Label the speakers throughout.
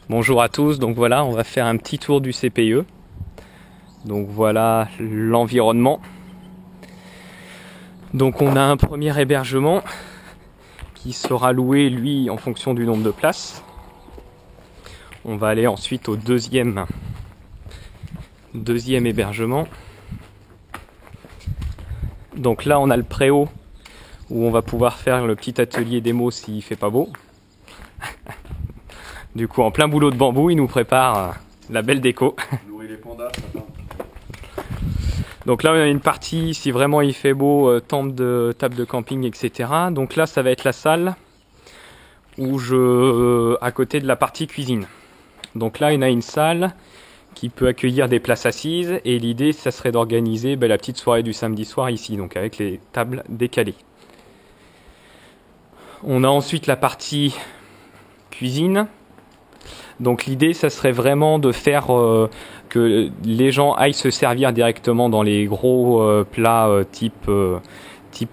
Speaker 1: Bonjour à tous, donc voilà, on va faire un petit tour du CPE. Donc voilà l'environnement. Donc on a un premier hébergement qui sera loué lui en fonction du nombre de places. On va aller ensuite au deuxième hébergement. Donc là on a le préau où on va pouvoir faire le petit atelier démo s'il fait pas beau. Du coup en plein boulot de bambou, il nous prépare la belle déco.
Speaker 2: Nourrir les pandas, ça.
Speaker 1: Donc là on a une partie, si vraiment il fait beau, table de camping, etc. Donc là ça va être la salle où à côté de la partie cuisine. Donc là il y a une salle qui peut accueillir des places assises et l'idée ça serait d'organiser la petite soirée du samedi soir ici, donc avec les tables décalées. On a ensuite la partie cuisine. Donc l'idée, ça serait vraiment de faire que les gens aillent se servir directement dans les gros plats type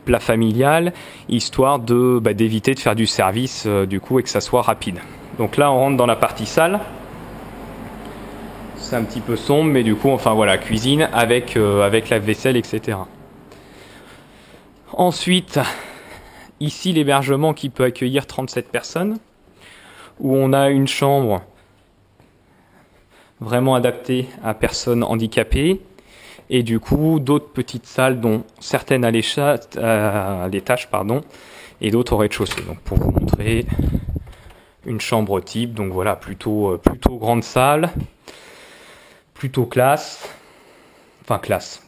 Speaker 1: plat familial, histoire d'éviter de faire du service du coup et que ça soit rapide. Donc là, on rentre dans la partie salle. C'est un petit peu sombre, mais du coup, enfin voilà, cuisine avec la vaisselle, etc. Ensuite, ici, l'hébergement qui peut accueillir 37 personnes, où on a une chambre vraiment adaptée à personnes handicapées et du coup d'autres petites salles dont certaines à l'étage et d'autres au rez-de-chaussée. Donc pour vous montrer une chambre type, donc voilà, plutôt grande salle, plutôt classe,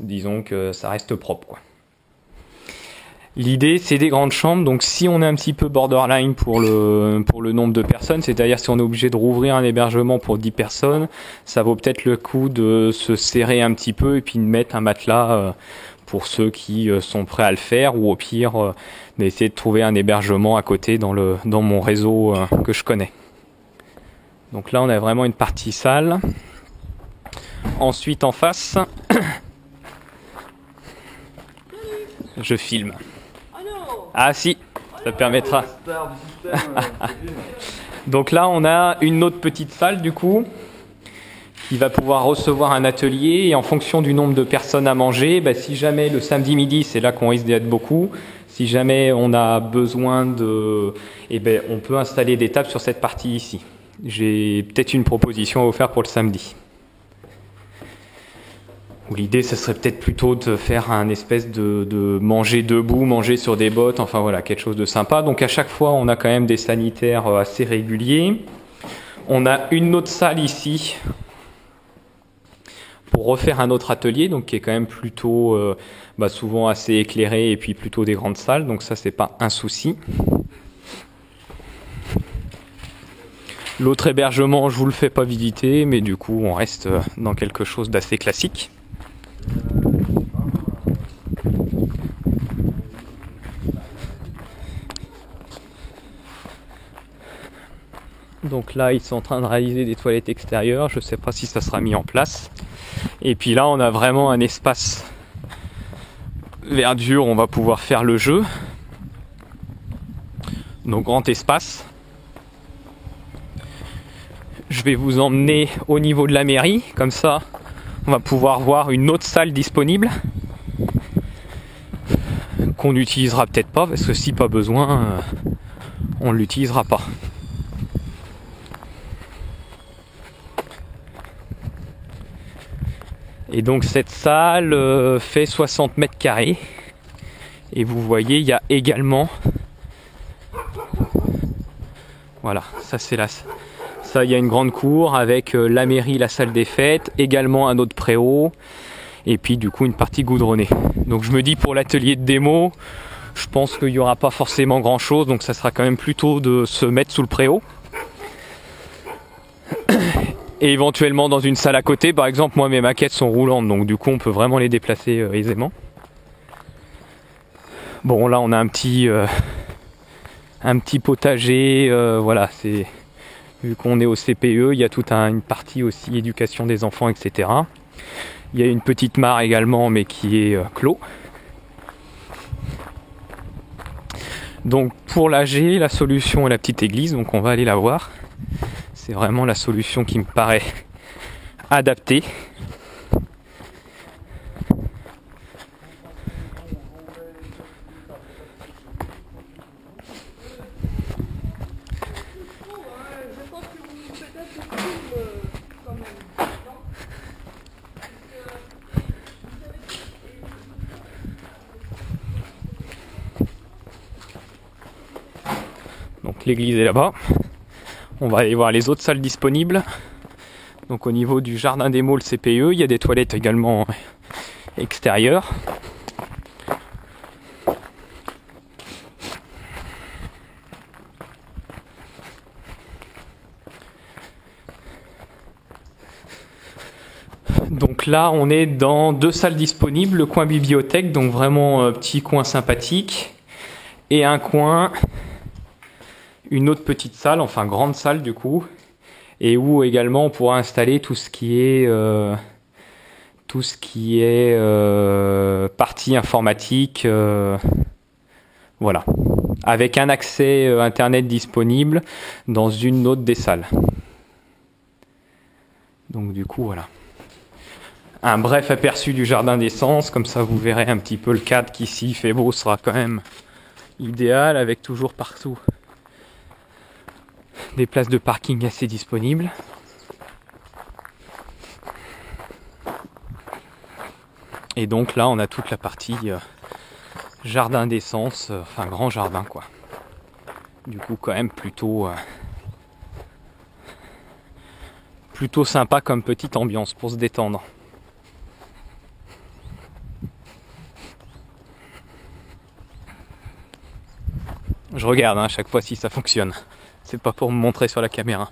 Speaker 1: disons que ça reste propre quoi. L'idée, c'est des grandes chambres, donc si on est un petit peu borderline pour le nombre de personnes, c'est-à-dire si on est obligé de rouvrir un hébergement pour 10 personnes, ça vaut peut-être le coup de se serrer un petit peu et puis de mettre un matelas pour ceux qui sont prêts à le faire, ou au pire d'essayer de trouver un hébergement à côté dans mon réseau que je connais. Donc là, on a vraiment une partie salle. Ensuite, en face, je filme. Ah si, ça permettra. Donc là, on a une autre petite salle du coup, qui va pouvoir recevoir un atelier et en fonction du nombre de personnes à manger, si jamais le samedi midi, c'est là qu'on risque d'être beaucoup, si jamais on a besoin on peut installer des tables sur cette partie ici. J'ai peut-être une proposition à vous faire pour le samedi. Où l'idée, ce serait peut-être plutôt de faire un espèce de manger debout, manger sur des bottes, enfin voilà, quelque chose de sympa. Donc à chaque fois, on a quand même des sanitaires assez réguliers. On a une autre salle ici pour refaire un autre atelier, donc qui est quand même plutôt souvent assez éclairé et puis plutôt des grandes salles, donc ça c'est pas un souci. L'autre hébergement, je vous le fais pas visiter, mais du coup on reste dans quelque chose d'assez classique. Donc là, ils sont en train de réaliser des toilettes extérieures. Je ne sais pas si ça sera mis en place. Et puis là, on a vraiment un espace verdure. On va pouvoir faire le jeu. Donc grand espace. Je vais vous emmener au niveau de la mairie. Comme ça, on va pouvoir voir une autre salle disponible. Qu'on n'utilisera peut-être pas, parce que si pas besoin, on ne l'utilisera pas. Et donc cette salle fait 60 mètres carrés. Et vous voyez, il y a également... Voilà, ça c'est là. Ça, il y a une grande cour avec la mairie, la salle des fêtes, également un autre préau. Et puis du coup une partie goudronnée. Donc je me dis pour l'atelier de démo, je pense qu'il n'y aura pas forcément grand chose. Donc ça sera quand même plutôt de se mettre sous le préau. Et éventuellement dans une salle à côté, par exemple, moi mes maquettes sont roulantes, donc du coup on peut vraiment les déplacer aisément. Bon là on a un petit potager, voilà, c'est vu qu'on est au CPE, il y a toute une partie aussi éducation des enfants, etc. Il y a une petite mare également, mais qui est clos. Donc pour l'AG, la solution est la petite église, donc on va aller la voir. C'est vraiment la solution qui me paraît adaptée. Donc l'église est là-bas. On va aller voir les autres salles disponibles. Donc au niveau du jardin des mots, le CPE, il y a des toilettes également extérieures. Donc là, on est dans 2 salles disponibles, le coin bibliothèque, donc vraiment petit coin sympathique, et un coin, une autre petite salle, enfin grande salle du coup, et où également on pourra installer tout ce qui est partie informatique, voilà, avec un accès internet disponible dans une autre des salles. Donc du coup voilà. Un bref aperçu du jardin d'essence, comme ça vous verrez un petit peu le cadre qui, s'il fait beau, sera quand même idéal, avec toujours partout des places de parking assez disponibles. Et donc là on a toute la partie jardin d'essence, enfin grand jardin quoi. Du coup quand même plutôt sympa comme petite ambiance pour se détendre. Je regarde à chaque fois si ça fonctionne. C'est pas pour me montrer sur la caméra.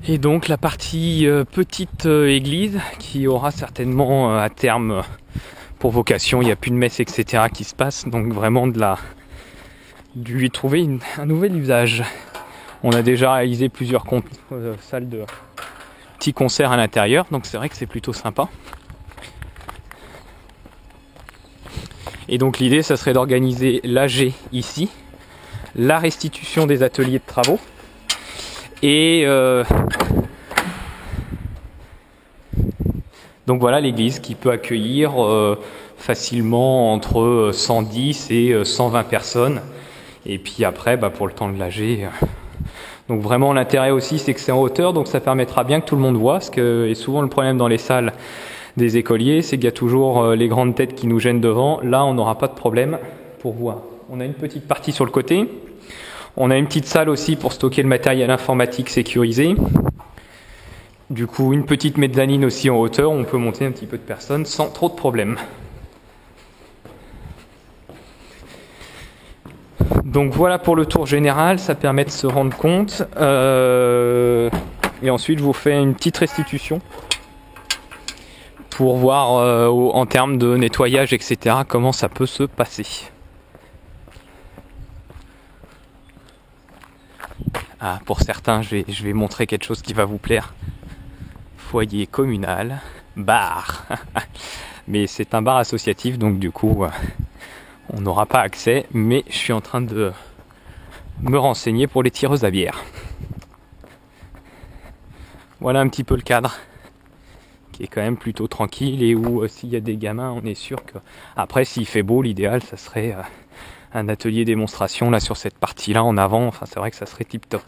Speaker 1: Et donc la partie petite église qui aura certainement à terme pour vocation, il n'y a plus de messe etc. qui se passe, donc vraiment de lui trouver un nouvel usage. On a déjà réalisé plusieurs salles de petits concerts à l'intérieur, donc c'est vrai que c'est plutôt sympa. Et donc l'idée, ça serait d'organiser l'AG ici, la restitution des ateliers de travaux, et donc voilà l'église qui peut accueillir facilement entre 110 et 120 personnes. Et puis après, pour le temps de l'AG... Donc vraiment l'intérêt aussi c'est que c'est en hauteur, donc ça permettra bien que tout le monde voit, ce que est souvent le problème dans les salles des écoliers, c'est qu'il y a toujours les grandes têtes qui nous gênent devant. Là on n'aura pas de problème pour voir. On a une petite partie sur le côté, on a une petite salle aussi pour stocker le matériel informatique sécurisé. Du coup une petite mezzanine aussi en hauteur, on peut monter un petit peu de personnes sans trop de problèmes. Donc voilà pour le tour général, ça permet de se rendre compte. Et ensuite je vous fais une petite restitution pour voir en termes de nettoyage etc. comment ça peut se passer. Ah, pour certains je vais montrer quelque chose qui va vous plaire. Foyer communal, bar. Mais c'est un bar associatif donc du coup... on n'aura pas accès, mais je suis en train de me renseigner pour les tireuses à bière. Voilà un petit peu le cadre, qui est quand même plutôt tranquille et où s'il y a des gamins, on est sûr que... Après, s'il fait beau, l'idéal, ça serait un atelier démonstration là sur cette partie-là en avant. Enfin, c'est vrai que ça serait tip top.